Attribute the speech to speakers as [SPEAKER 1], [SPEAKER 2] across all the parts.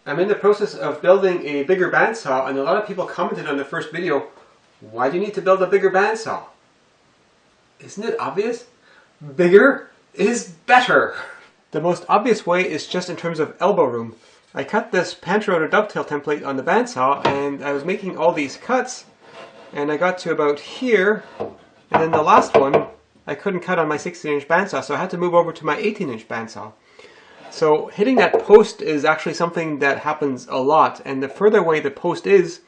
[SPEAKER 1] I'm in the process of building a bigger bandsaw, and a lot of people commented on the first video, why do you need to build a bigger bandsaw? Isn't it obvious? Bigger is better! The most obvious way is just in terms of elbow room. I cut this pantry rotor dovetail template on the bandsaw, and I was making all these cuts, and I got to about here, and then the last one I couldn't cut on my 16-inch bandsaw, so I had to move over to my 18-inch bandsaw. So hitting that post is actually something that happens a lot, and the further away the post is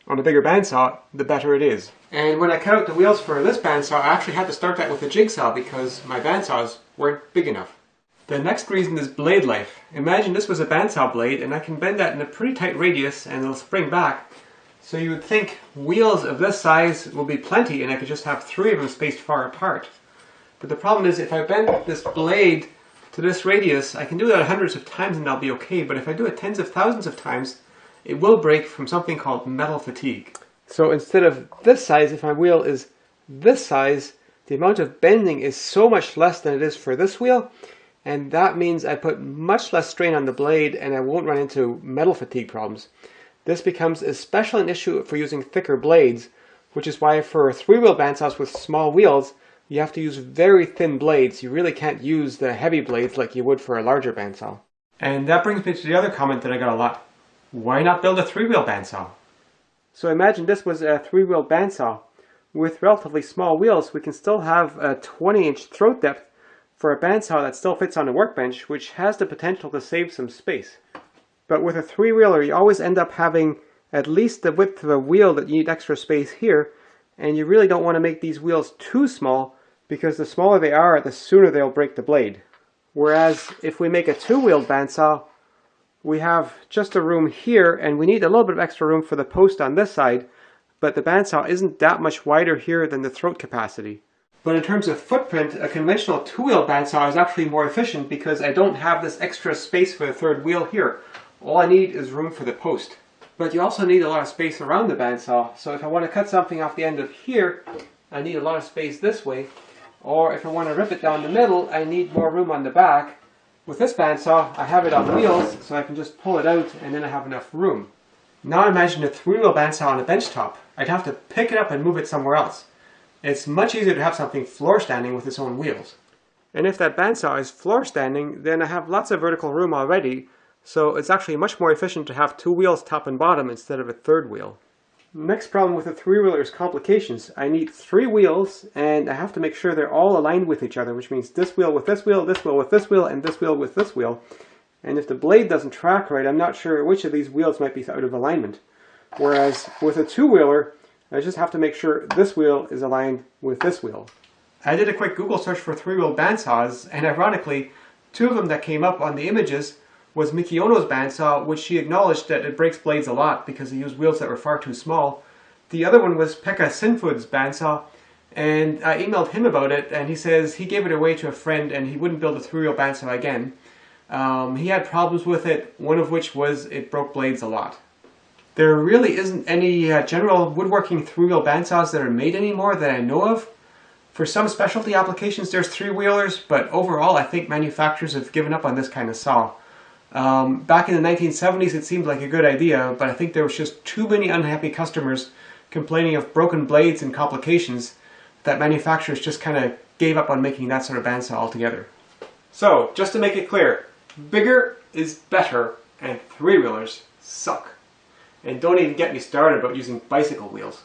[SPEAKER 1] on a bigger bandsaw, the better it is. And when I cut out the wheels for this bandsaw, I actually had to start that with a jigsaw because my bandsaws weren't big enough. The next reason is blade life. Imagine this was a bandsaw blade, and I can bend that in a pretty tight radius and it'll spring back. So you would think wheels of this size will be plenty and I could just have 3 of them spaced far apart. But the problem is if I bend this blade to this radius, I can do that hundreds of times and I'll be okay, but if I do it tens of thousands of times, it will break from something called metal fatigue. So instead of this size, if my wheel is this size, the amount of bending is so much less than it is for this wheel, and that means I put much less strain on the blade and I won't run into metal fatigue problems. This becomes especially an issue for using thicker blades, which is why for 3-wheel bandsaws with small wheels, you have to use very thin blades. You really can't use the heavy blades like you would for a larger bandsaw. And that brings me to the other comment that I got a lot. Why not build a 3-wheel bandsaw? So imagine this was a 3-wheel bandsaw. With relatively small wheels, we can still have a 20-inch throat depth for a bandsaw that still fits on a workbench, which has the potential to save some space. But with a 3-wheeler, you always end up having at least the width of a wheel that you need extra space here, and you really don't want to make these wheels too small, because the smaller they are, the sooner they'll break the blade. Whereas if we make a 2-wheeled bandsaw, we have just a room here, and we need a little bit of extra room for the post on this side, but the bandsaw isn't that much wider here than the throat capacity. But in terms of footprint, a conventional 2-wheel bandsaw is actually more efficient because I don't have this extra space for the third wheel here. All I need is room for the post. But you also need a lot of space around the bandsaw, so if I want to cut something off the end of here, I need a lot of space this way. Or if I want to rip it down the middle, I need more room on the back. With this bandsaw, I have it on wheels, so I can just pull it out and then I have enough room. Now imagine a 3-wheel bandsaw on a bench top. I'd have to pick it up and move it somewhere else. It's much easier to have something floor standing with its own wheels. And if that bandsaw is floor standing, then I have lots of vertical room already, so it's actually much more efficient to have 2 wheels top and bottom instead of a third wheel. Next problem with a 3-wheeler is complications. I need 3 wheels, and I have to make sure they're all aligned with each other, which means this wheel with this wheel, this wheel with this wheel, and this wheel with this wheel. And if the blade doesn't track right, I'm not sure which of these wheels might be out of alignment. Whereas with a 2-wheeler, I just have to make sure this wheel is aligned with this wheel. I did a quick Google search for 3-wheel bandsaws, and ironically, 2 of them that came up on the images was Mikiono's bandsaw, which she acknowledged that it breaks blades a lot because he used wheels that were far too small. The other one was Pekka bandsaw, and I emailed him about it, and he says he gave it away to a friend and he wouldn't build a 3-wheel bandsaw again. He had problems with it, one of which was it broke blades a lot. There really isn't any general woodworking 3-wheel bandsaws that are made anymore that I know of. For some specialty applications there's 3-wheelers, but overall I think manufacturers have given up on this kind of saw. Back in the 1970s it seemed like a good idea, but I think there was just too many unhappy customers complaining of broken blades and complications that manufacturers just kind of gave up on making that sort of bandsaw altogether. So, just to make it clear, bigger is better and 3-wheelers suck. And don't even get me started about using bicycle wheels.